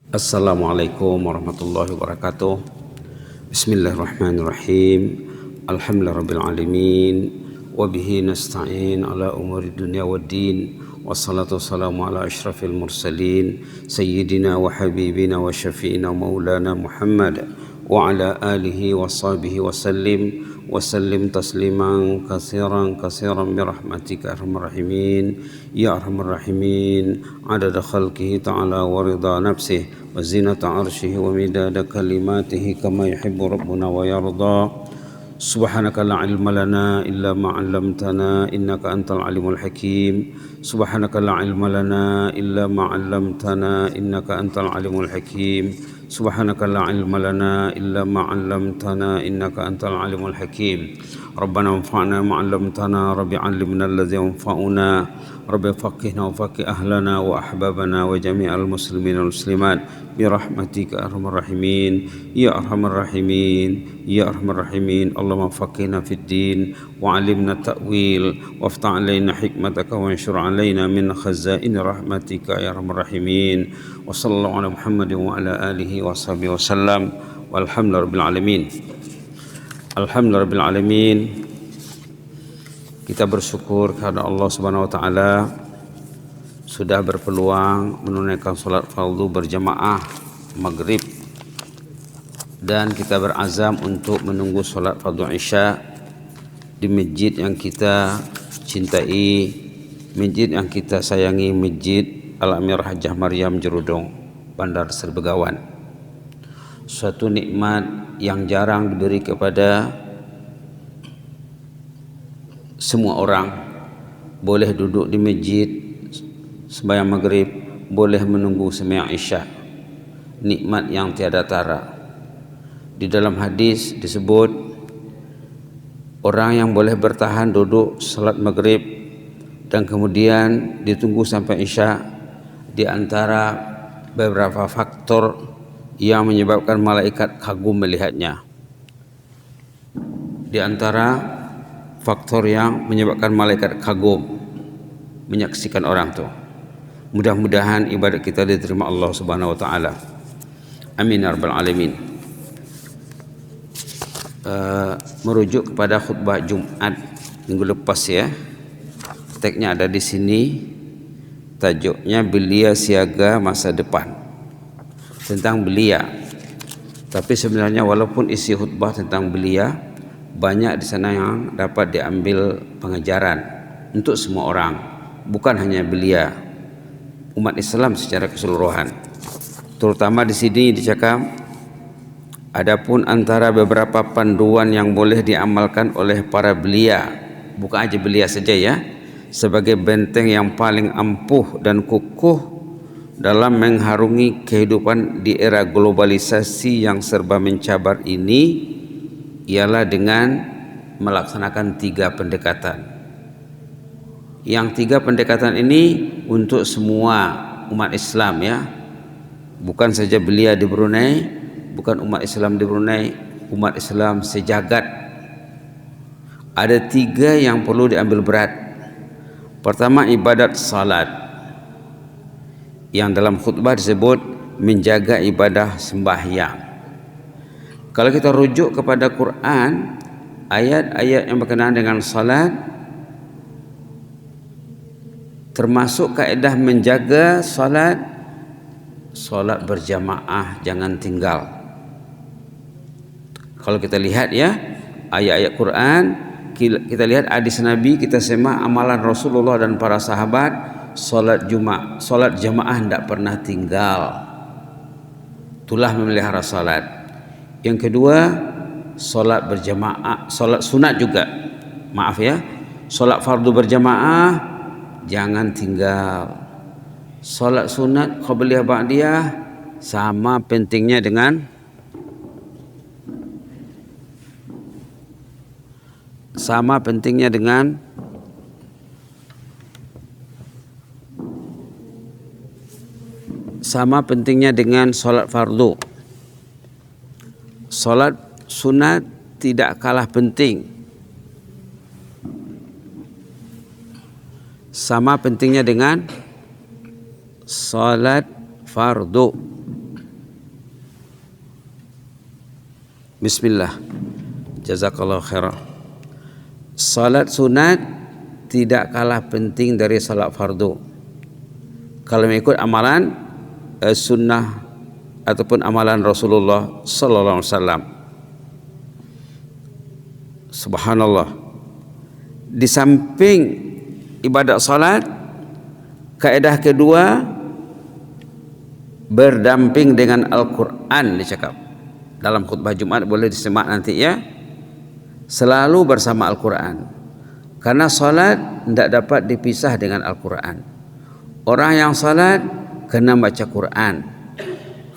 Assalamualaikum warahmatullahi wabarakatuh. Bismillahirrahmanirrahim. Alhamdulillahirabbil alamin wa bihi nasta'in ala umuri dunya waddin. Wassalatu wassalamu ala asyrafil mursalin sayyidina wa habibina wa syafi'ina maulana Muhammad wa ala alihi wa sahbihi wa sallim tasliman katsiran birahmatika arhamar rahimin ya arhamar rahimin adada khalqihi ta'ala wa ridha nafsihi wa zinata arshihi wa midada kalimatihi kama yuhibbu rabbuna wa yarda. Subhanaka la ilma lana illa ma 'allamtana innaka antal alimul hakim. Subhanaka la ilma lana illa ma 'allamtana innaka antal alimul hakim. Subhanaka la ilma lana illa ma 'allamtana innaka antal alimul hakim. Rabbana anfa'na ma 'allamtana rabbi 'allimna alladhi yanfa'una rabbi faqihna wa faqih ahlana wa ahbabana wa jami'al muslimin wal muslimat birahmatika arhamar rahimin ya arhamar rahimin ya arhamar rahimin. Allahumma faqihna fid din wa 'allimna ta'wil waftah 'alaina hikmataka wa anshur 'alaina min khazain rahmatika ya arhamar rahimin. Wa sallallahu ala Muhammadin wa ala alihi wa sahbihi wasallam walhamdulillahirabbil alamin. Alhamdulillahirabbil alamin. Kita bersyukur kepada Allah Subhanahu wa taala sudah berpeluang menunaikan salat fardu berjamaah maghrib, dan kita berazam untuk menunggu salat fardu isya di masjid yang kita cintai, masjid yang kita sayangi, Masjid Al-Amirah Hajjah Maryam Jerudong, Bandar Seri Begawan. Suatu nikmat yang jarang diberi kepada semua orang. Boleh duduk di masjid sembahyang maghrib, boleh menunggu sembahyang isya. Nikmat yang tiada tara. Di dalam hadis disebut orang yang boleh bertahan duduk salat maghrib dan kemudian ditunggu sampai isya, di antara beberapa faktor yang menyebabkan malaikat kagum melihatnya. Di antara faktor yang menyebabkan malaikat kagum menyaksikan orang tu. Mudah-mudahan ibadat kita diterima Allah Subhanahu wa taala. Amin ya rabbal alamin. Merujuk kepada khutbah Jumat minggu lepas ya. Tagnya ada di sini. Tajuknya belia siaga masa depan. Tentang belia. Tapi sebenarnya walaupun isi khutbah tentang belia, banyak di sana yang dapat diambil pengajaran untuk semua orang, bukan hanya belia, umat Islam secara keseluruhan. Terutama di sini dicakap, adapun antara beberapa panduan yang boleh diamalkan oleh para belia, bukan aja belia saja ya, sebagai benteng yang paling ampuh dan kukuh dalam mengharungi kehidupan di era globalisasi yang serba mencabar ini, ialah dengan melaksanakan 3 pendekatan. Yang 3 pendekatan ini untuk semua umat Islam ya, bukan saja belia di Brunei, bukan umat Islam di Brunei, umat Islam sejagat. Ada 3 yang perlu diambil berat. Pertama, ibadat salat, yang dalam khutbah disebut menjaga ibadah sembahyang. Kalau kita rujuk kepada Quran, ayat-ayat yang berkenaan dengan salat, termasuk kaedah menjaga salat, salat berjamaah jangan tinggal. Kalau kita lihat ya, ayat-ayat Quran, kita lihat hadis Nabi, kita semak amalan Rasulullah dan para sahabat, salat jamaah tidak pernah tinggal. Itulah memelihara salat. Yang kedua, solat berjamaah, solat sunat juga. Maaf ya, solat fardu berjamaah jangan tinggal. Solat sunat qabliyah ba'diyah sama pentingnya dengan solat fardu. Solat sunat tidak kalah penting, sama pentingnya dengan salat fardu. Bismillah. Jazakallahu khairan. Salat sunat tidak kalah penting dari salat fardu. Kalau mengikut amalan sunnah ataupun amalan Rasulullah sallallahu alaihi wasallam. Subhanallah. Di samping ibadat salat, kaedah kedua berdamping dengan Al-Quran dicakap. Dalam khutbah Jumat boleh disimak nanti ya. Selalu bersama Al-Quran. Karena salat tidak dapat dipisah dengan Al-Quran. Orang yang salat kena baca Quran.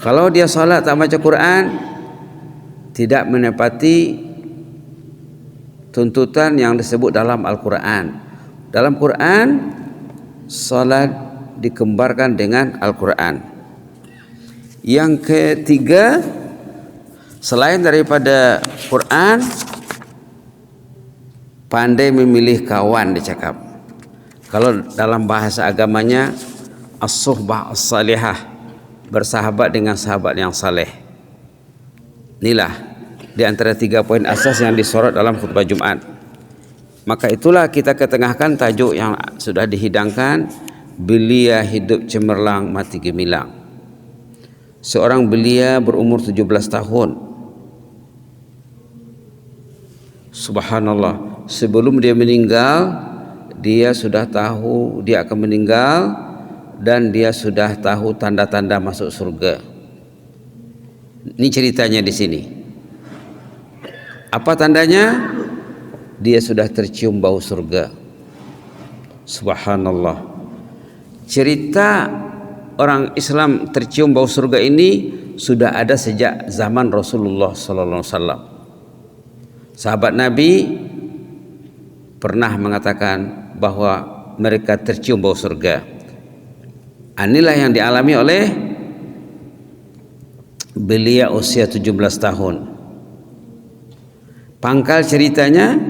Kalau dia salat tak baca Quran, tidak menepati tuntutan yang disebut dalam Al-Quran. Dalam Quran, salat dikembarkan dengan Al-Quran. Yang ketiga, selain daripada Quran, pandai memilih kawan dicakap. Kalau dalam bahasa agamanya, as-suhbah as-salihah, bersahabat dengan sahabat yang saleh. Inilah di antara 3 poin asas yang disorot dalam khutbah Jumat. Maka itulah kita ketengahkan tajuk yang sudah dihidangkan, belia hidup cemerlang mati gemilang. Seorang belia berumur 17 tahun. Subhanallah, sebelum dia meninggal, dia sudah tahu dia akan meninggal dan dia sudah tahu tanda-tanda masuk surga. Ini ceritanya di sini. Apa tandanya? Dia sudah tercium bau surga. Subhanallah. Cerita orang Islam tercium bau surga ini sudah ada sejak zaman Rasulullah sallallahu alaihi wasallam. Sahabat Nabi pernah mengatakan bahwa mereka tercium bau surga. Inilah yang dialami oleh belia usia 17 tahun. Pangkal ceritanya,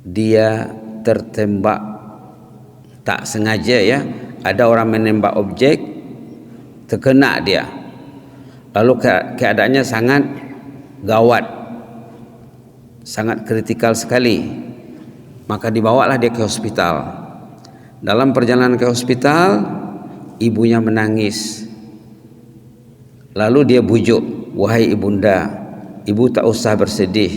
dia tertembak tak sengaja ya. Ada orang menembak objek, terkena dia. Lalu keadaannya sangat gawat, sangat kritikal sekali. Maka dibawalah dia ke hospital. Dalam perjalanan ke hospital, ibunya menangis. Lalu dia bujuk, "Wahai ibunda, ibu tak usah bersedih.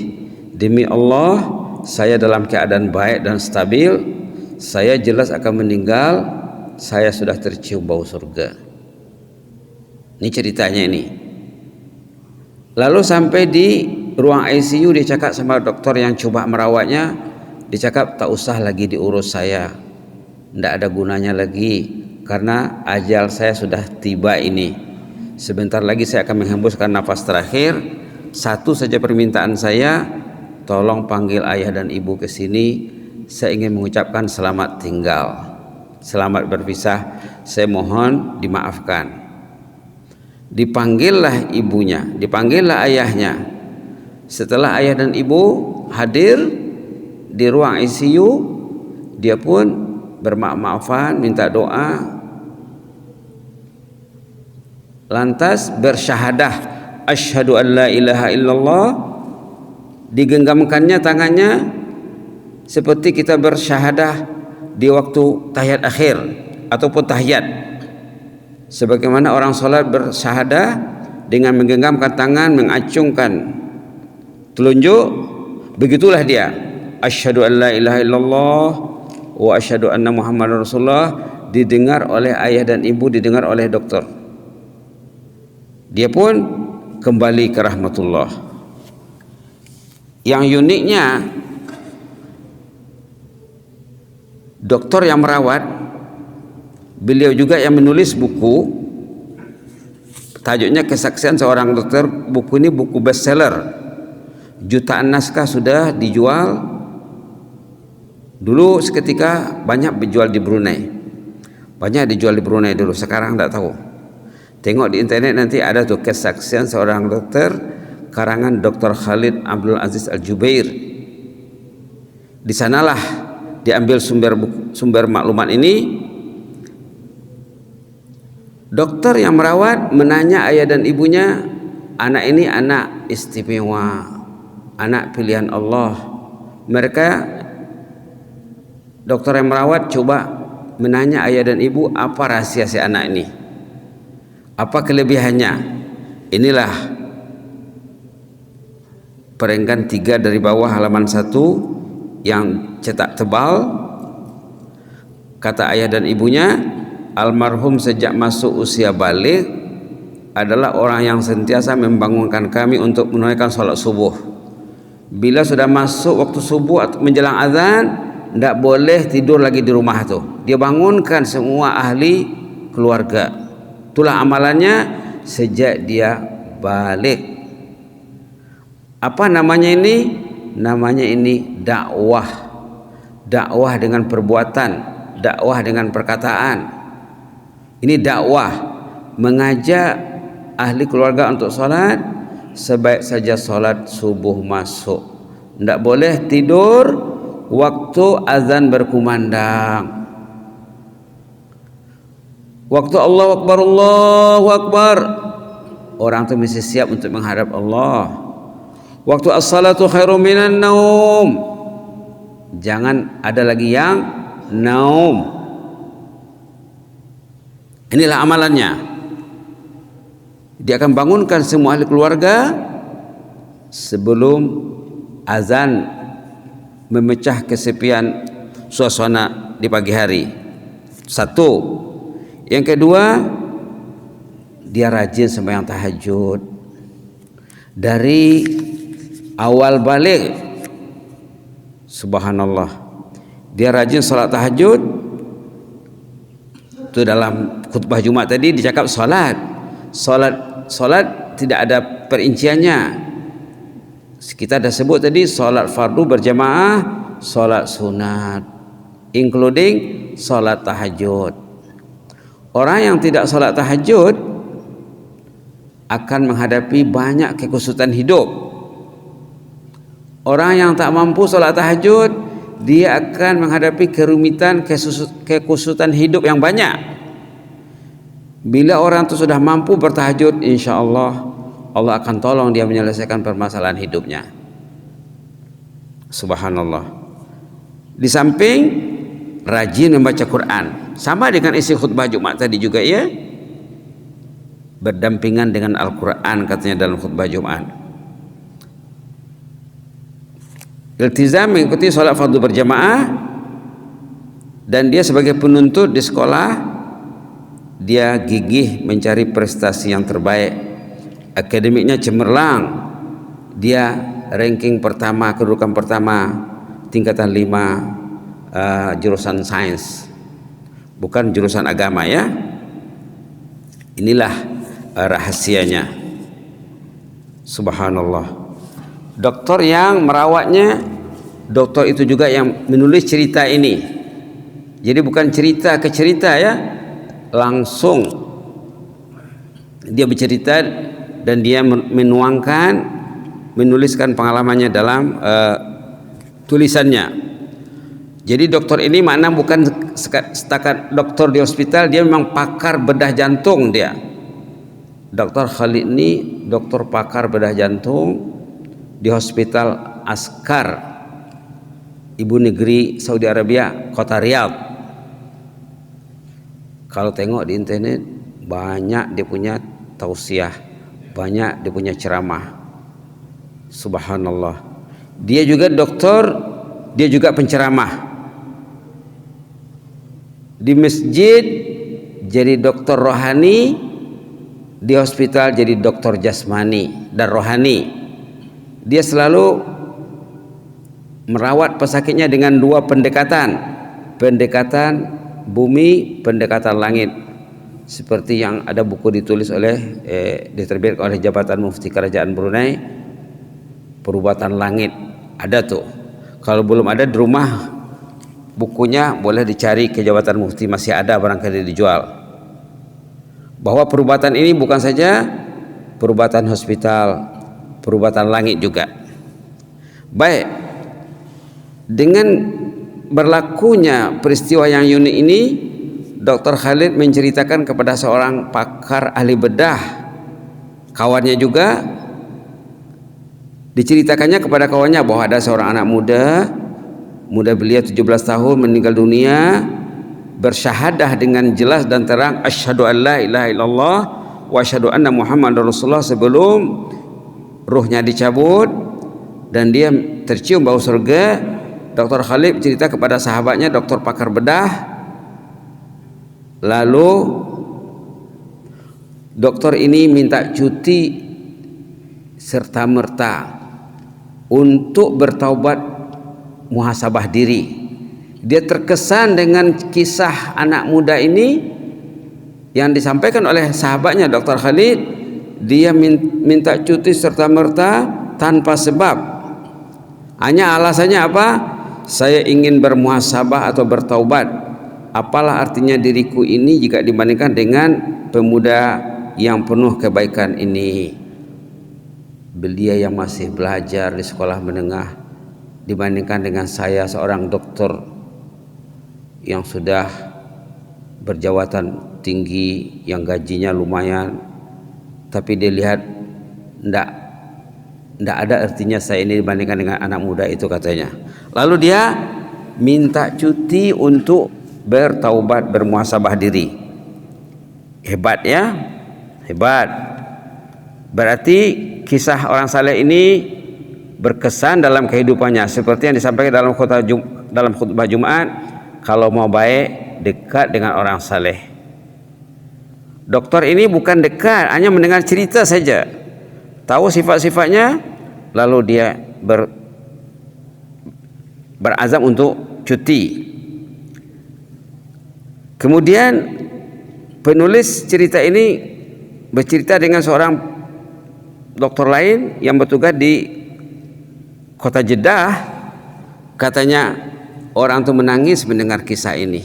Demi Allah, saya dalam keadaan baik dan stabil. Saya jelas akan meninggal. Saya sudah tercium bau surga." Ini ceritanya ini. Lalu sampai di ruang ICU, dia cakap sama dokter yang coba merawatnya, dia cakap, "Tak usah lagi diurus saya. Tidak ada gunanya lagi. Karena ajal saya sudah tiba ini. Sebentar lagi saya akan menghembuskan nafas terakhir. Satu saja permintaan saya, tolong panggil ayah dan ibu ke sini. Saya ingin mengucapkan selamat tinggal, selamat berpisah. Saya mohon dimaafkan." Dipanggillah ibunya, dipanggillah ayahnya. Setelah ayah dan ibu hadir di ruang ICU, dia pun bermaaf-maafan, minta doa, lantas bersyahadah, asyhadu an la ilaha illallah. Digenggamkannya tangannya seperti kita bersyahadah di waktu tahiyat akhir ataupun tahiyat. Sebagaimana orang salat bersyahadah dengan menggenggamkan tangan, mengacungkan telunjuk, begitulah dia, asyhadu an la ilaha illallah wa asyhadu anna muhammadar rasulullah, didengar oleh ayah dan ibu, didengar oleh dokter. Dia pun kembali ke rahmatullah. Yang uniknya, dokter yang merawat, beliau juga yang menulis buku, tajuknya Kesaksian Seorang Dokter. Buku ini buku bestseller, jutaan naskah sudah dijual. Dulu seketika banyak dijual di Brunei, dulu, sekarang tidak tahu. Tengok di internet nanti ada tuh, Kesaksian Seorang Dokter karangan Dr. Khalid Abdul Aziz Al-Jubair. Di sanalah diambil sumber maklumat ini. Dokter yang merawat menanya ayah dan ibunya, anak ini anak istimewa, anak pilihan Allah. Mereka dokter yang merawat coba menanya ayah dan ibu, apa rahasia si anak ini, apa kelebihannya. Inilah perenggan 3 dari bawah halaman 1 yang cetak tebal. Kata ayah dan ibunya, almarhum sejak masuk usia balik adalah orang yang sentiasa membangunkan kami untuk menunaikan sholat subuh. Bila sudah masuk waktu subuh atau menjelang azan, tidak boleh tidur lagi di rumah tuh. Dia bangunkan semua ahli keluarga. Itulah amalannya sejak dia balik. Apa namanya ini? Namanya ini dakwah. Dakwah dengan perbuatan, dakwah dengan perkataan. Ini dakwah, mengajak ahli keluarga untuk sholat. Sebaik saja sholat subuh masuk, tidak boleh tidur waktu azan berkumandang. Waktu Allahu Akbar, orang itu mesti siap untuk menghadap Allah. Waktu as-salatu khairum minan naum, jangan ada lagi yang naum. Inilah amalannya. Dia akan bangunkan semua ahli keluarga sebelum azan memecah kesepian suasana di pagi hari. Satu. Yang kedua, dia rajin sembahyang tahajud dari awal balik. Subhanallah, dia rajin salat tahajud. Itu dalam khutbah Jumat tadi dicakap Salat tidak ada perinciannya. Kita dah sebut tadi, salat fardu berjamaah, salat sunat, including salat tahajud. Orang yang tidak salat tahajud akan menghadapi banyak kekusutan hidup. Orang yang tak mampu salat tahajud, dia akan menghadapi kerumitan, kekusutan hidup yang banyak. Bila orang itu sudah mampu bertahajud, insya Allah Allah akan tolong dia menyelesaikan permasalahan hidupnya. Subhanallah. Di samping rajin membaca Quran, sama dengan isi khutbah Jumat tadi juga ya, berdampingan dengan Al-Quran katanya dalam khutbah Jumat. Iltizam mengikuti sholat fardu berjamaah, dan dia sebagai penuntut di sekolah, dia gigih mencari prestasi yang terbaik. Akademiknya cemerlang, dia ranking pertama, kedudukan pertama, tingkatan 5, jurusan sains, bukan jurusan agama ya. Inilah rahasianya. Subhanallah. Dokter yang merawatnya, dokter itu juga yang menulis cerita ini. Jadi bukan cerita ke cerita ya, langsung dia bercerita dan dia menuliskan pengalamannya dalam tulisannya. Jadi dokter ini makna bukan setakat dokter di hospital, dia memang pakar bedah jantung dia. Dr. Khalid ini dokter pakar bedah jantung di Hospital Askar, Ibu Negeri Saudi Arabia, kota Riyadh. Kalau tengok di internet, banyak dia punya tausiah, banyak dia punya ceramah. Subhanallah. Dia juga dokter, dia juga penceramah. Di masjid jadi dokter rohani, di hospital jadi dokter jasmani dan rohani. Dia selalu merawat pesakitnya dengan 2 pendekatan, pendekatan bumi, pendekatan langit, seperti yang ada buku ditulis oleh diterbitkan oleh Jabatan Mufti Kerajaan Brunei, Perubatan Langit. Ada tuh, kalau belum ada di rumah bukunya boleh dicari ke Jabatan Mufti, masih ada barangkali dijual. Bahwa perubatan ini bukan saja perubatan hospital, perubatan langit juga. Baik, dengan berlakunya peristiwa yang unik ini, Dr. Khalid menceritakan kepada seorang pakar ahli bedah Kawannya juga diceritakannya kepada kawannya bahwa ada seorang anak muda belia 17 tahun meninggal dunia bersyahadah dengan jelas dan terang asyhadu an la ilaha illallah wa asyhadu anna muhammadar rasulullah sebelum ruhnya dicabut dan dia tercium bau surga. Dr. Khalid cerita kepada sahabatnya, dokter pakar bedah. Lalu dokter ini minta cuti serta merta untuk bertaubat muhasabah diri. Dia terkesan dengan kisah anak muda ini yang disampaikan oleh sahabatnya Dr. Khalid. Dia minta cuti serta merta tanpa sebab. Hanya alasannya apa? Saya ingin bermuhasabah atau bertaubat. Apalah artinya diriku ini jika dibandingkan dengan pemuda yang penuh kebaikan ini. Belia yang masih belajar di sekolah menengah dibandingkan dengan saya seorang dokter yang sudah berjawatan tinggi, yang gajinya lumayan, tapi dia lihat ndak ada artinya saya ini dibandingkan dengan anak muda itu, katanya. Lalu dia minta cuti untuk bertaubat, bermuhasabah diri. Hebat ya, hebat. Berarti kisah orang saleh ini berkesan dalam kehidupannya, seperti yang disampaikan dalam khutbah Jumat. Kalau mau baik, dekat dengan orang saleh. Dokter ini bukan dekat, hanya mendengar cerita saja, tahu sifat-sifatnya, lalu dia berazam untuk cuti. Kemudian penulis cerita ini bercerita dengan seorang dokter lain yang bertugas di kota Jeddah. Katanya orang itu menangis mendengar kisah ini.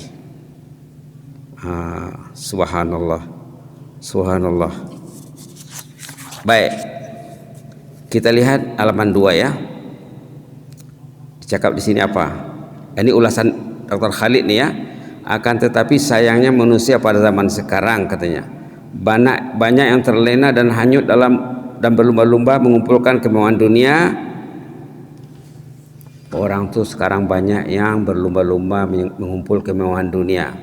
Subhanallah, subhanallah. Baik, kita lihat halaman 2 ya. Cakap di sini apa? Ini ulasan Dr. Khalid nih ya. Akan tetapi sayangnya manusia pada zaman sekarang, katanya, banyak yang terlena dan hanyut dan berlumba-lumba mengumpulkan kemewahan dunia. Orang tuh sekarang banyak yang berlumba-lumba mengumpul kemewahan dunia.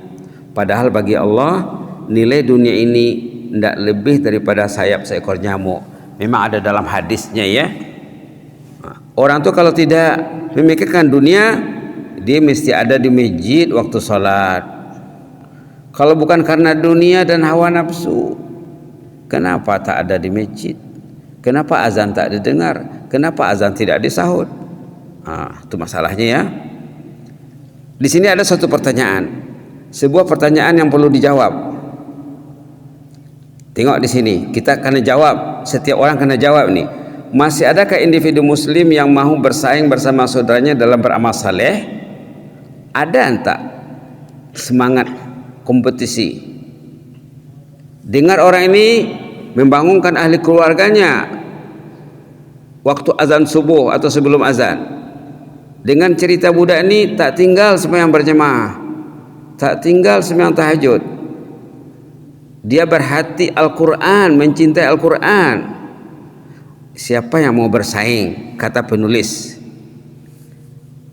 Padahal bagi Allah nilai dunia ini tidak lebih daripada sayap seekor nyamuk. Memang ada dalam hadisnya ya. Orang tuh kalau tidak memikirkan dunia, dia mesti ada di masjid waktu sholat. Kalau bukan karena dunia dan hawa nafsu, kenapa tak ada di masjid? Kenapa azan tak didengar? Kenapa azan tidak disahut? Itu masalahnya ya. Di sini ada satu pertanyaan, sebuah pertanyaan yang perlu dijawab. Tengok di sini, kita kena jawab. Setiap orang kena jawab nih. Masih adakah individu muslim yang mahu bersaing bersama saudaranya dalam beramal saleh? Ada entak semangat kompetisi? Dengar orang ini membangunkan ahli keluarganya waktu azan subuh atau sebelum azan. Dengan cerita budak ini tak tinggal sembahyang berjemaah, tak tinggal sembahyang tahajud. Dia berhati Al-Quran, mencintai Al-Quran. Siapa yang mau bersaing? Kata penulis.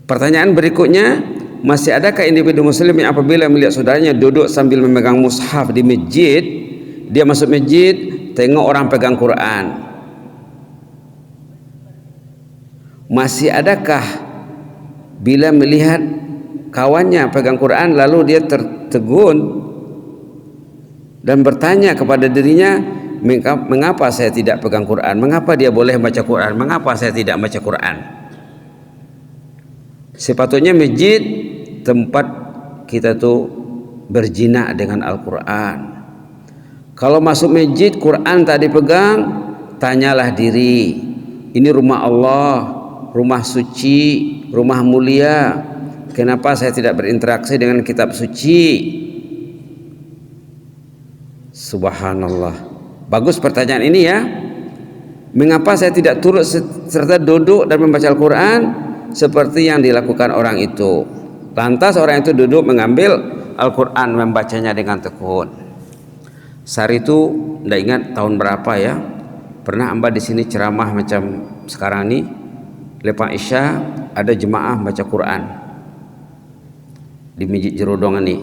Pertanyaan berikutnya, masih adakah individu muslim yang apabila melihat saudaranya duduk sambil memegang mushaf di masjid, dia masuk masjid, tengok orang pegang Quran? Masih adakah bila melihat kawannya pegang Quran lalu dia tertegun dan bertanya kepada dirinya, mengapa saya tidak pegang Quran? Mengapa dia boleh baca Quran? Mengapa saya tidak baca Quran? Sepatutnya masjid tempat kita tuh berjinak dengan Al-Quran. Kalau masuk masjid Quran tak dipegang, tanyalah diri, ini rumah Allah, rumah suci, rumah mulia, kenapa saya tidak berinteraksi dengan kitab suci? Subhanallah. Bagus pertanyaan ini ya. Mengapa saya tidak turut serta duduk dan membaca Al-Quran seperti yang dilakukan orang itu? Lantas orang itu duduk mengambil Al-Quran, membacanya dengan tekun. Saat itu tidak ingat tahun berapa ya, Pernah amba di sini ceramah macam sekarang ni, lepas Isya ada jemaah baca Quran di Masjid Jerodong ni.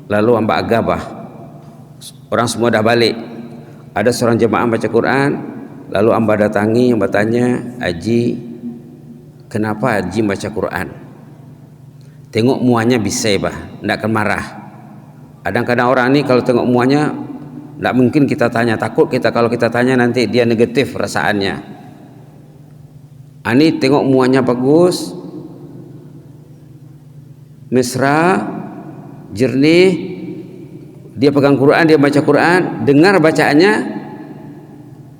Lalu amba agabah, orang semua dah balik, ada seorang jemaah baca Quran. Lalu amba datangi, amba tanya, Haji, kenapa Haji baca Quran? Tengok muanya bisai bah, tidak akan marah. Kadang-kadang orang ni kalau tengok muanya, tidak mungkin kita tanya, takut kita kalau kita tanya nanti dia negatif perasaannya. Ani tengok muanya bagus, mesra, jernih, dia pegang Quran, dia baca Quran, dengar bacaannya.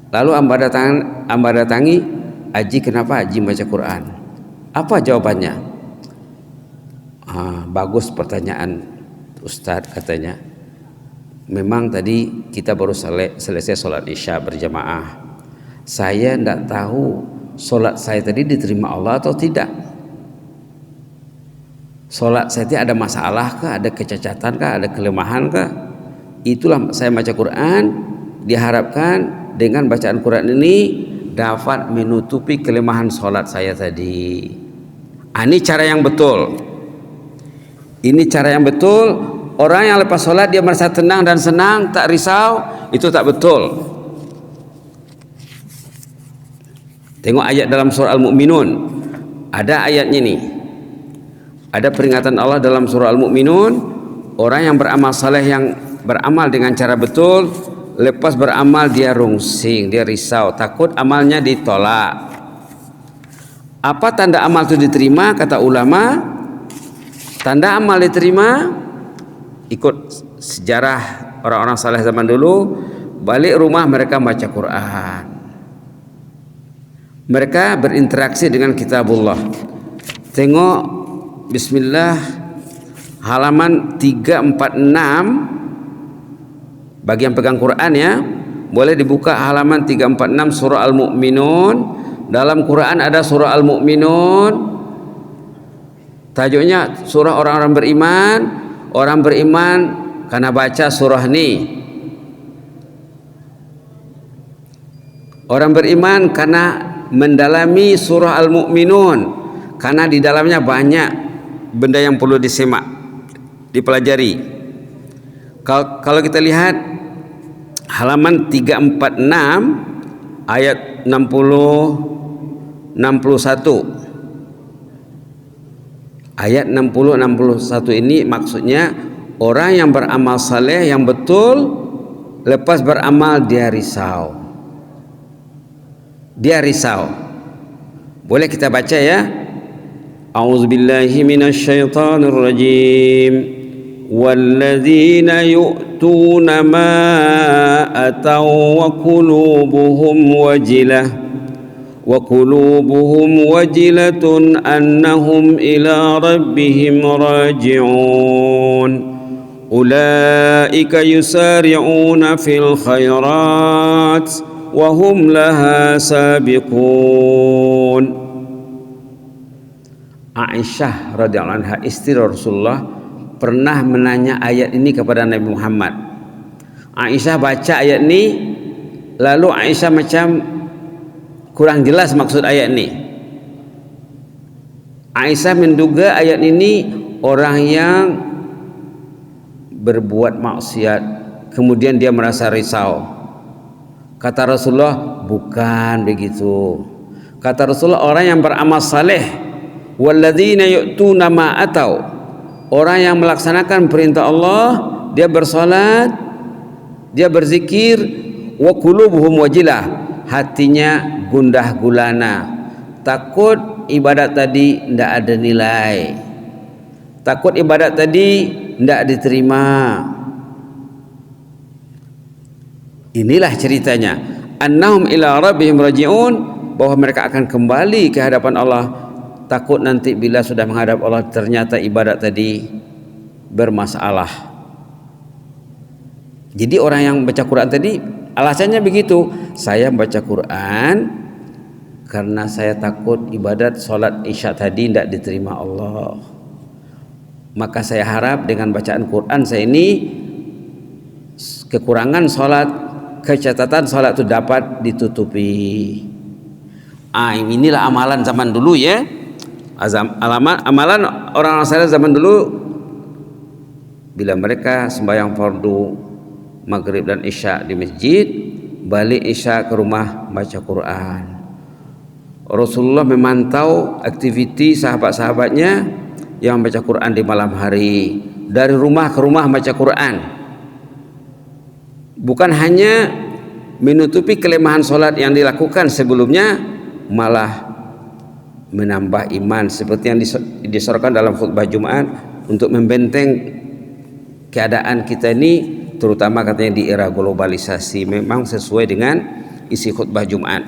Lalu amba datangi, Haji, kenapa Haji baca Quran? Apa jawabannya? Bagus pertanyaan Ustaz, katanya. Memang tadi kita baru selesai solat Isya berjamaah. Saya tidak tahu solat saya tadi diterima Allah atau tidak. Solat saya tadi ada masalah kah, ada kecacatan kah, ada kelemahan kah? Itulah saya baca Quran, diharapkan dengan bacaan Quran ini dapat menutupi kelemahan solat saya tadi. Ini cara yang betul. Ini cara yang betul. Orang yang lepas solat dia merasa tenang dan senang, tak risau, itu tak betul. Tengok ayat dalam surah Al-Mu'minun. Ada ayatnya ni. Ada peringatan Allah dalam surah Al-Mu'minun. Orang yang beramal saleh, yang beramal dengan cara betul, lepas beramal dia rungsing, dia risau, takut amalnya ditolak. Apa tanda amal itu diterima? Kata ulama, tanda amal diterima, ikut sejarah orang-orang saleh zaman dulu, balik rumah mereka baca Quran, mereka berinteraksi dengan kitabullah. Tengok bismillah halaman 346. Bagi yang pegang Quran ya, boleh dibuka halaman 346 surah Al-Mu'minun. Dalam Quran ada surah Al-Mu'minun, tajuknya surah orang-orang beriman. Orang beriman karena baca surah ni. Orang beriman karena mendalami surah Al-Mu'minun, karena di dalamnya banyak benda yang perlu disimak, dipelajari. Kalau kita lihat halaman 346 ayat 60 61. Ayat 60-61 ini maksudnya orang yang beramal saleh yang betul, lepas beramal dia risau. Dia risau. Boleh kita baca ya? A'udzubillahi minasyaitonir rajim. Walladzina yu'tuna ma ataw wa qulubuhum wajilah وقلوبهم وجلة أنهم إلى ربهم راجعون أولئك يسارعون في الخيرات وهم لها سابقون. Aisyah radhiyallahu anha, istri Rasulullah, pernah menanya ayat ini kepada Nabi Muhammad. Aisyah baca ayat ini, lalu Aisyah macam kurang jelas maksud ayat ini. Aisyah menduga ayat ini orang yang berbuat maksiat, kemudian dia merasa risau. Kata Rasulullah, bukan begitu. Kata Rasulullah, orang yang beramal saleh, walladzina yu'tuna ma atau, orang yang melaksanakan perintah Allah, dia bersolat, dia berzikir, wa qulubuhum wajilah, hatinya gundah gulana, takut ibadat tadi tidak ada nilai, takut ibadat tadi tidak diterima. Inilah ceritanya, annahum ila rabbihim raji'un, bahwa mereka akan kembali ke hadapan Allah. Takut nanti bila sudah menghadap Allah ternyata ibadat tadi bermasalah. Jadi orang yang baca Quran tadi alasannya begitu, saya baca Quran karena saya takut ibadat solat Isya tadi tidak diterima Allah. Maka saya harap dengan bacaan Quran saya ini kekurangan solat kecatatan salat itu dapat ditutupi. Inilah amalan zaman dulu ya. Amalan orang-orang saleh zaman dulu, bila mereka sembahyang fardu maghrib dan isya di masjid, balik isya ke rumah baca Quran. Rasulullah memantau aktiviti sahabat-sahabatnya yang baca Quran di malam hari, dari rumah ke rumah baca Quran. Bukan hanya menutupi kelemahan solat yang dilakukan sebelumnya, malah menambah iman seperti yang disorkan dalam khutbah Jumat untuk membenteng keadaan kita ini, terutama katanya di era globalisasi. Memang sesuai dengan isi khutbah Jumat.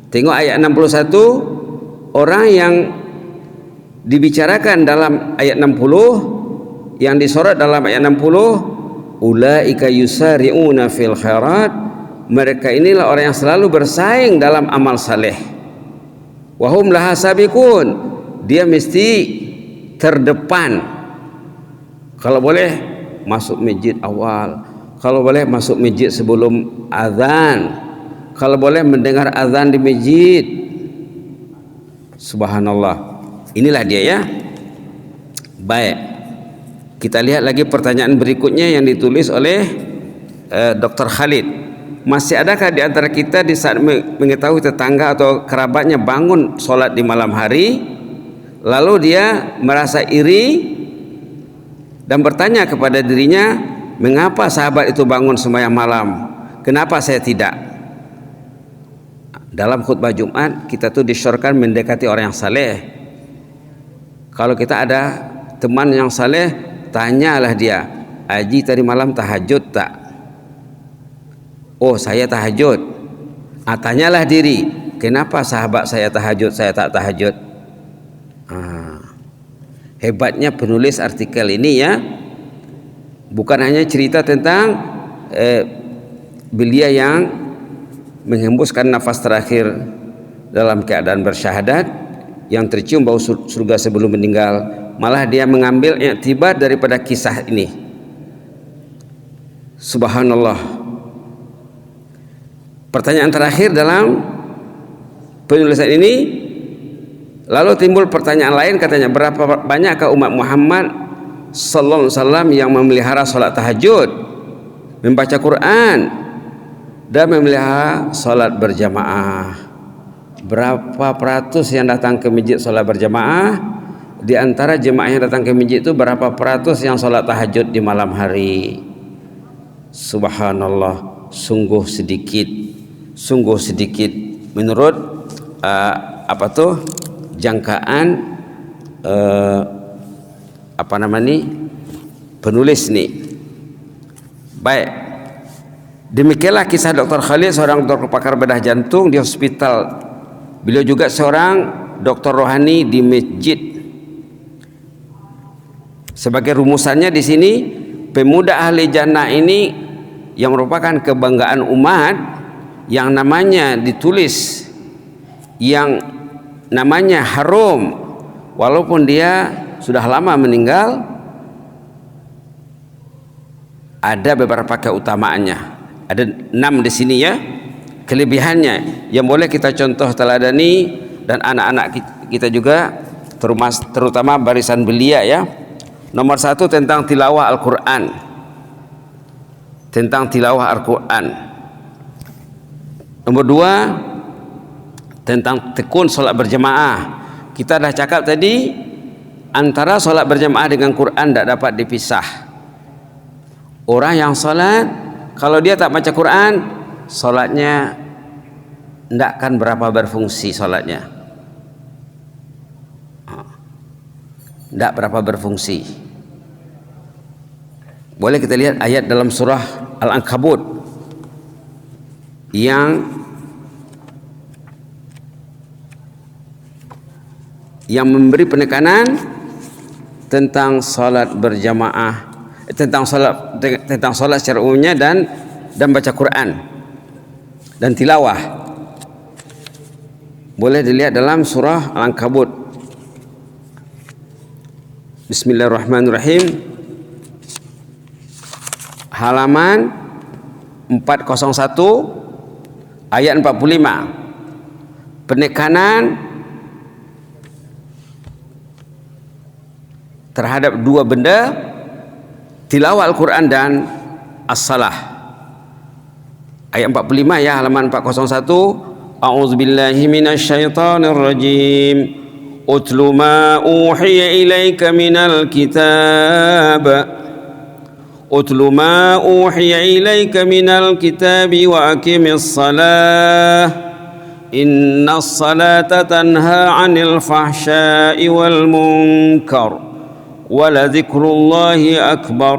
Tengok ayat 61, orang yang dibicarakan dalam ayat 60, yang disorot dalam ayat 60, ulaika yusari'una fil khairat, mereka inilah orang yang selalu bersaing dalam amal saleh. Wahum laha sabiqun, dia mesti terdepan. Kalau boleh masuk masjid awal, kalau boleh masuk masjid sebelum azan, kalau boleh mendengar azan di masjid. Subhanallah. Inilah dia ya. Baik, kita lihat lagi pertanyaan berikutnya yang ditulis oleh Dr. Khalid. Masih adakah di antara kita di saat mengetahui tetangga atau kerabatnya bangun sholat di malam hari, lalu dia merasa iri dan bertanya kepada dirinya, mengapa sahabat itu bangun sembahyang malam, kenapa saya tidak? Dalam khutbah Jumat kita tuh disyorkan mendekati orang yang saleh. Kalau kita ada teman yang saleh, tanyalah dia, Haji tadi malam tahajud tak? Oh, saya tahajud. Tanyalah diri, kenapa sahabat saya tahajud, saya tak tahajud? Hebatnya penulis artikel ini ya, bukan hanya cerita tentang beliau yang menghembuskan nafas terakhir dalam keadaan bersyahadat, yang tercium bau surga sebelum meninggal, malah dia mengambil iktibar daripada kisah ini. Subhanallah. Pertanyaan terakhir dalam penulisan ini, lalu timbul pertanyaan lain, katanya, berapa banyakkah umat Muhammad sallallahu alaihi wasallam yang memelihara salat tahajud, membaca Quran dan memelihara salat berjamaah? Berapa peratus yang datang ke masjid salat berjamaah? Di antara jemaah yang datang ke masjid itu berapa peratus yang salat tahajud di malam hari? Subhanallah, sungguh sedikit menurut jangkaan penulis nih. Baik, demikianlah kisah Dr. Khalid, seorang dokter pakar bedah jantung di hospital. Beliau juga seorang dokter rohani di masjid. Sebagai rumusannya di sini, pemuda ahli jannah ini yang merupakan kebanggaan umat, yang namanya ditulis, yang namanya harum, walaupun dia sudah lama meninggal, ada beberapa keutamaannya. Ada 6 di sini ya, kelebihannya yang boleh kita contoh teladani, dan anak-anak kita juga, terutama barisan belia ya. Nomor 1 tentang tilawah Al-Quran, Nomor 2 tentang tekun solat berjamaah. Kita dah cakap tadi, antara solat berjamaah dengan Quran tidak dapat dipisah. Orang yang solat, kalau dia tak baca Quran, solatnya tidak akan berapa berfungsi. Tidak berapa berfungsi. Boleh kita lihat ayat dalam surah Al-Ankabut yang memberi penekanan tentang salat berjamaah, tentang salat secara umumnya, dan baca Quran dan tilawah. Boleh dilihat dalam surah Al-Ankabut. Bismillahirrahmanirrahim. Halaman 401 ayat 45. Penekanan terhadap dua benda, tilawah Al-Quran dan as-salah. Ayat 45 ya, halaman 401. A'udzubillahi minasyaitonir rajim. Utlu ma uhiya ilaika minal kitab. Utlu ma uhiya ilaika minal kitabi wa aqimis salah. Innas salata tanha 'anil fahsya'i wal munkar wa la dzikrullahi akbar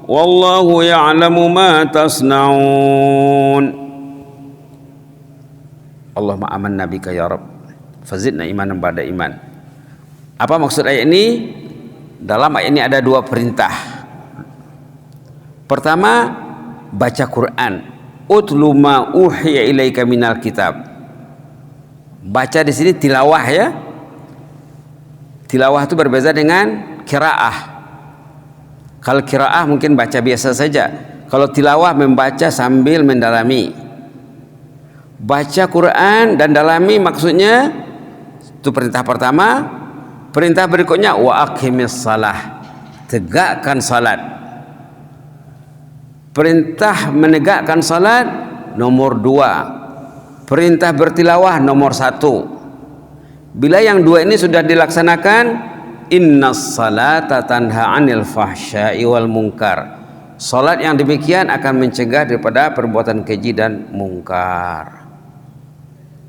wallahu ya'lamu ma tasna'un. Allahumma amanna bika ya Rabb fazidna imanan ba'da iman. Apa maksud ayat ini? Dalam ayat ini ada dua perintah. Pertama, baca Quran. Utlu ma uhiya ilaika minal kitab. Baca di sini tilawah ya. Tilawah itu berbeda dengan qiraah. Kalau qiraah mungkin baca biasa saja. Kalau tilawah membaca sambil mendalami. Baca Quran dan dalami maksudnya itu perintah pertama. Perintah berikutnya wa aqimis salah. Tegakkan salat. Perintah menegakkan salat nomor 2. Perintah bertilawah nomor 1. Bila yang dua ini sudah dilaksanakan, innas salata tanha 'anil fahsya'i wal munkar. Salat yang demikian akan mencegah daripada perbuatan keji dan mungkar.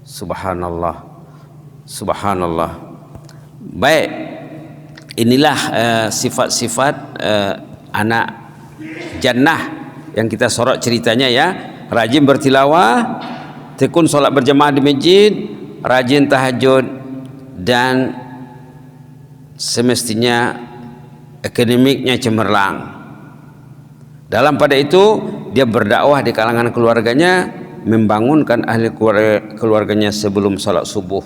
Subhanallah. Subhanallah. Baik. Inilah sifat-sifat anak jannah yang kita sorot ceritanya ya. Rajin bertilawah, tekun solat berjamaah di masjid, rajin tahajud, dan semestinya akademiknya cemerlang. Dalam pada itu dia berdakwah di kalangan keluarganya, membangunkan ahli keluarganya sebelum salat subuh.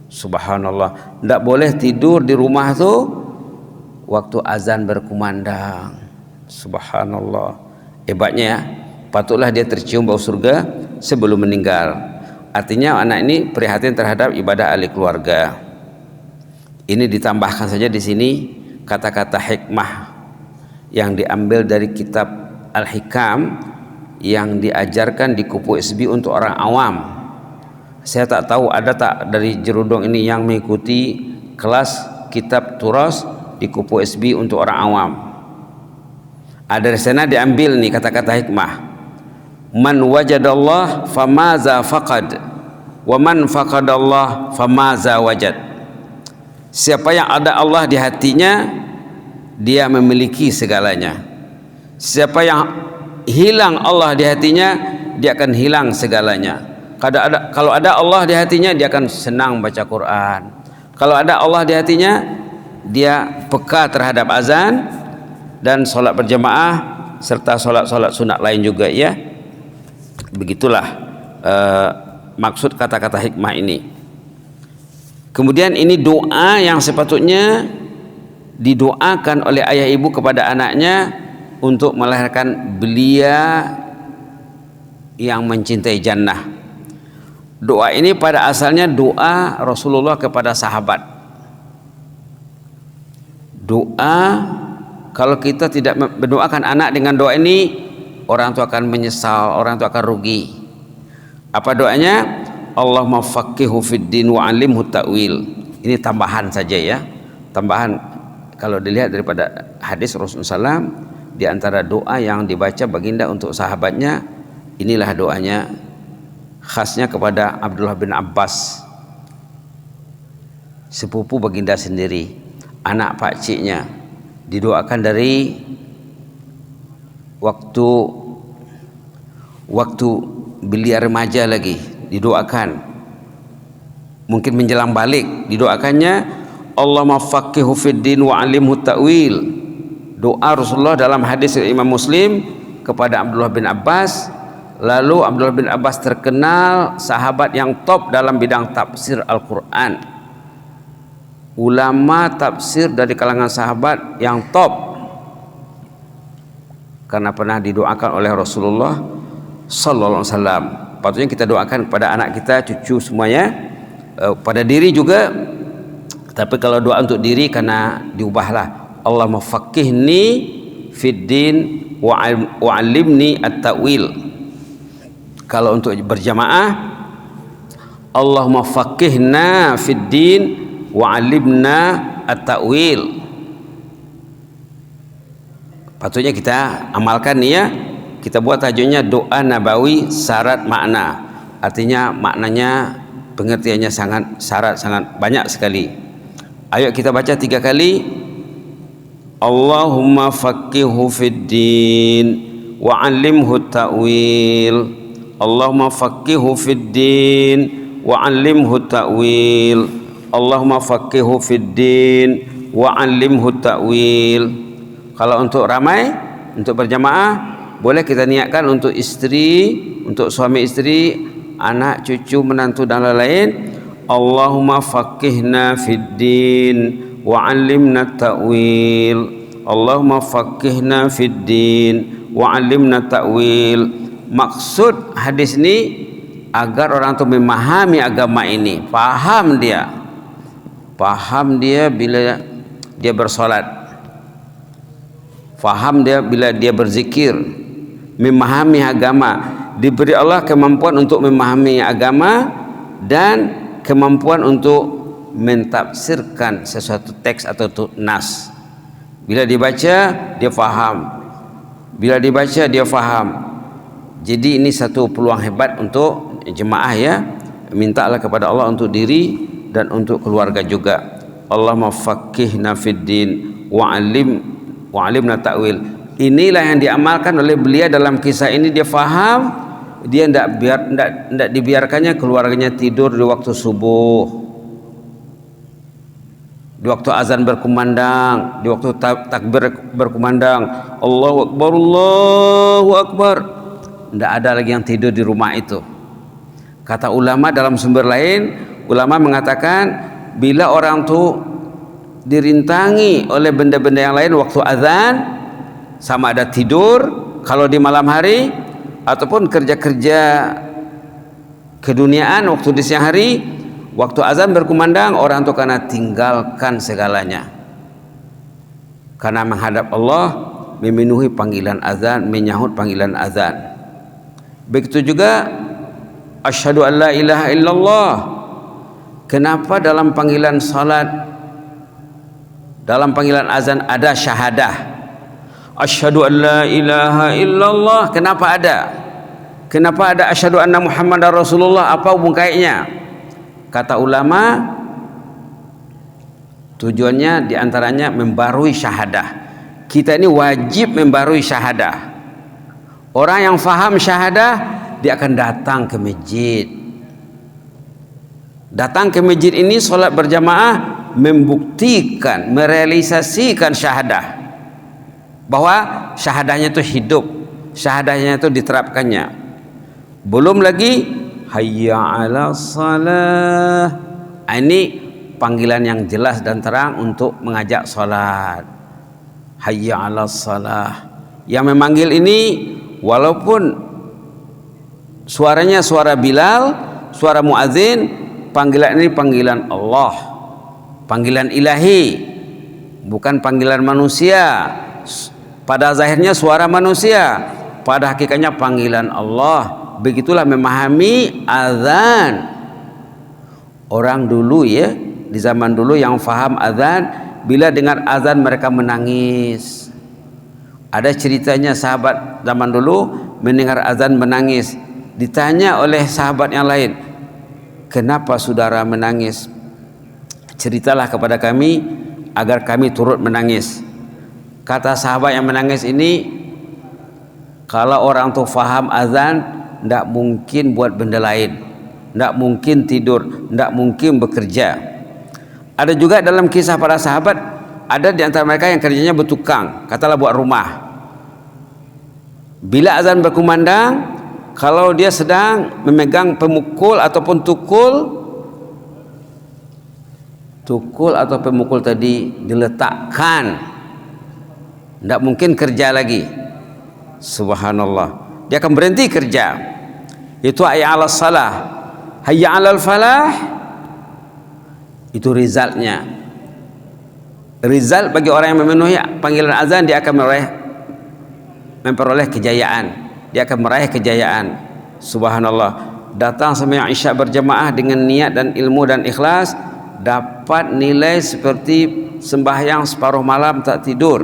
Subhanallah. Tidak boleh tidur di rumah tuh waktu azan berkumandang. Subhanallah. Hebatnya ya. Patutlah dia tercium bau surga sebelum meninggal. Artinya anak ini prihatin terhadap ibadah ahli keluarga. Ini ditambahkan saja di sini kata-kata hikmah yang diambil dari kitab Al-Hikam yang diajarkan di Kupu SB untuk orang awam. Saya tak tahu ada tak dari Jerudong ini yang mengikuti kelas kitab Turas di Kupu SB untuk orang awam. Ada dari sana diambil nih kata-kata hikmah. Man wajadallah famaza faqad wa man faqadallah famaza wajad. Siapa yang ada Allah di hatinya, dia memiliki segalanya. Siapa yang hilang Allah di hatinya, dia akan hilang segalanya. Kalau ada Allah di hatinya, dia akan senang baca Quran. Kalau ada Allah di hatinya, dia peka terhadap azan dan solat berjamaah serta solat-solat sunat lain juga ya. Begitulah maksud kata-kata hikmah ini. Kemudian ini doa yang sepatutnya didoakan oleh ayah ibu kepada anaknya untuk melahirkan belia yang mencintai jannah. Doa ini pada asalnya doa Rasulullah kepada sahabat. Doa, kalau kita tidak mendoakan anak dengan doa ini, orang tua akan menyesal, orang tua akan rugi. Apa doanya? Allahumma faqihu fid din wa 'allimhu ta'wil. Ini tambahan saja ya. Tambahan kalau dilihat daripada hadis Rasulullah SAW, di antara doa yang dibaca baginda untuk sahabatnya, inilah doanya khasnya kepada Abdullah bin Abbas, sepupu baginda sendiri, anak pakciknya, didoakan dari waktu belia remaja lagi, didoakan. Mungkin menjelang balik didoakannya Allahumma faqihu fid din wa 'allimhu ta'wil. Doa Rasulullah dalam hadis Imam Muslim kepada Abdullah bin Abbas. Lalu Abdullah bin Abbas terkenal sahabat yang top dalam bidang tafsir Al-Quran, ulama tafsir dari kalangan sahabat yang top, karena pernah didoakan oleh Rasulullah, sallallahu alaihi wasallam. Patutnya kita doakan kepada anak kita, cucu semuanya, pada diri juga. Tapi kalau doa untuk diri karena diubahlah, Allahumma faqihni fid din wa 'allimni at-ta'wil. Kalau untuk berjamaah, Allahumma faqihna fid din wa 'allimna at-ta'wil. Patutnya kita amalkan ni ya. Kita buat tajuknya doa nabawi syarat makna. Artinya maknanya, pengertiannya sangat banyak sekali. Ayo kita baca 3 kali. Allahumma faqihhu fid din wa 'allimhu at-ta'wil. Allahumma faqihhu fid din wa 'allimhu at-ta'wil. Allahumma faqihhu fid din wa 'allimhu at-ta'wil. Kalau untuk ramai, untuk berjamaah, boleh kita niatkan untuk istri, untuk suami istri, anak, cucu, menantu dan lain-lain. Allahumma faqihna fid din wa 'allimna at-ta'wil. Allahumma faqihna fid din wa 'allimna at-ta'wil. Maksud hadis ni agar orang tu memahami agama ini, faham dia bila dia bersolat, faham dia bila dia berzikir, memahami agama. Diberi Allah kemampuan untuk memahami agama dan kemampuan untuk mentafsirkan sesuatu teks atau nas. Bila dibaca dia faham, bila dibaca dia faham. Jadi ini satu peluang hebat untuk jemaah ya. Mintalah kepada Allah untuk diri dan untuk keluarga juga. Allahumma faqihna fid din wa 'allimna ta'wil. Inilah yang diamalkan oleh beliau dalam kisah ini. Dia faham, dia tidak dibiarkannya keluarganya tidur di waktu subuh, di waktu azan berkumandang, di waktu takbir berkumandang, Allahu Akbar, Allahu Akbar. Tidak ada lagi yang tidur di rumah itu. Kata ulama dalam sumber lain, ulama mengatakan bila orang tu dirintangi oleh benda-benda yang lain waktu azan, sama ada tidur kalau di malam hari ataupun kerja-kerja keduniaan waktu di siang hari, waktu azan berkumandang orang itu karena tinggalkan segalanya, karena menghadap Allah, memenuhi panggilan azan, menyahut panggilan azan. Begitu juga asyhadu an la ilaha illallah. Kenapa dalam panggilan salat, dalam panggilan azan ada syahadah? Asyhadu an la ilaha illallah. Kenapa ada? Kenapa ada asyhadu anna Muhammadar Rasulullah? Apa hubung kaitnya? Kata ulama, tujuannya diantaranya membarui syahadah. Kita ini wajib membarui syahadah. Orang yang faham syahadah, dia akan datang ke masjid. Datang ke masjid ini solat berjamaah membuktikan, merealisasikan syahadah, bahwa syahadahnya itu hidup, syahadahnya itu diterapkannya. Belum lagi hayya 'alas salah. Ini panggilan yang jelas dan terang untuk mengajak salat. Hayya 'alas salah. Yang memanggil ini walaupun suaranya suara Bilal, suara muadzin, panggilan ini panggilan Allah, panggilan ilahi, bukan panggilan manusia. Pada zahirnya suara manusia, pada hakikatnya panggilan Allah. Begitulah memahami azan. Orang dulu ya, di zaman dulu yang faham azan, bila dengar azan mereka menangis. Ada ceritanya sahabat zaman dulu mendengar azan menangis. Ditanya oleh sahabat yang lain, kenapa saudara menangis? Ceritalah kepada kami agar kami turut menangis. Kata sahabat yang menangis ini, kalau orang tu faham azan, tidak mungkin buat benda lain, tidak mungkin tidur, tidak mungkin bekerja. Ada juga dalam kisah para sahabat, ada di antara mereka yang kerjanya bertukang, katalah buat rumah. Bila azan berkumandang, kalau dia sedang memegang pemukul ataupun tukul atau pemukul tadi diletakkan, tidak mungkin kerja lagi. Subhanallah. dia akan berhenti kerja. Itu hayya 'alas salah, hayya 'alal falah. Itu resultnya. Result bagi orang yang memenuhi panggilan azan, dia akan memperoleh kejayaan. Dia akan meraih kejayaan. Subhanallah. Datang sembahyang Isya berjamaah dengan niat dan ilmu dan ikhlas, dapat nilai seperti sembahyang separuh malam tak tidur.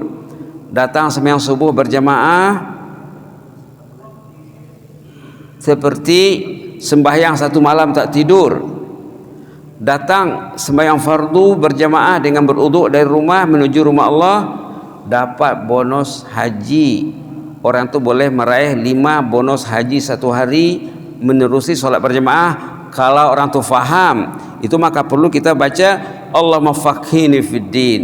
Datang sembahyang subuh berjamaah seperti sembahyang satu malam tak tidur. Datang sembahyang fardu berjamaah dengan beruduk dari rumah menuju rumah Allah, dapat bonus haji. Orang tu boleh meraih 5 bonus haji satu hari menerusi solat berjamaah. Kalau orang tu faham itu, maka perlu kita baca Allahumma faqqihni fiddin,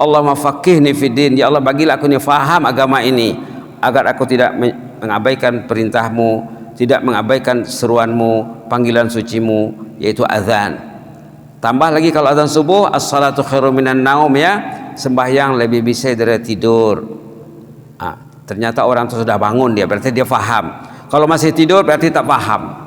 Allahumma faqqihni fiddin. Ya Allah, bagilah aku ni faham agama ini, agar aku tidak mengabaikan perintahmu, tidak mengabaikan seruanmu, panggilan sucimu, yaitu azan. Tambah lagi kalau azan subuh, as-salatu khairum minan naum, ya, sembahyang lebih bisa dari tidur. Ternyata orang itu sudah bangun, dia berarti dia faham. Kalau masih tidur berarti tak faham.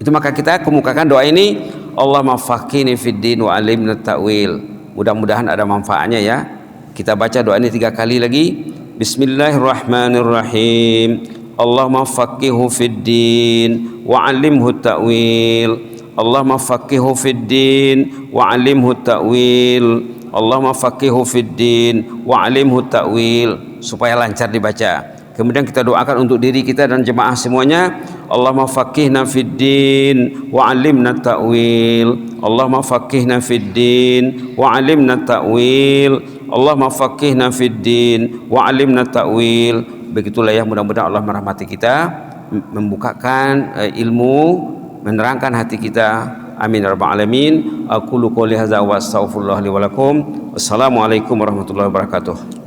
Itu maka kita kemukakan doa ini, Allahumma faqqihni fiddin wa 'allimna ta'wil. Mudah-mudahan ada manfaatnya, ya. Kita baca doa ini 3 kali lagi. Bismillahirrahmanirrahim. Allahumma faqihhu fiddin wa 'allimhu ta'wil. Allahumma faqihhu fiddin wa 'allimhu ta'wil. Allahumma faqihhu fiddin wa 'allimhu ta'wil, supaya lancar dibaca. Kemudian kita doakan untuk diri kita dan jemaah semuanya, Allahumma faqihna fiddin wa 'allimna ta'wil. Allahumma faqihna fiddin wa 'allimna ta'wil. Allahumma faqihna fiddin wa 'allimna ta'wil. Begitulah, ya, mudah-mudahan Allah merahmati kita, membukakan ilmu, menerangkan hati kita. Amin ya rabbal alamin. Aqulu qouli hadza wa astaghfirullah li wa lakum. Wassalamualaikum warahmatullahi wabarakatuh.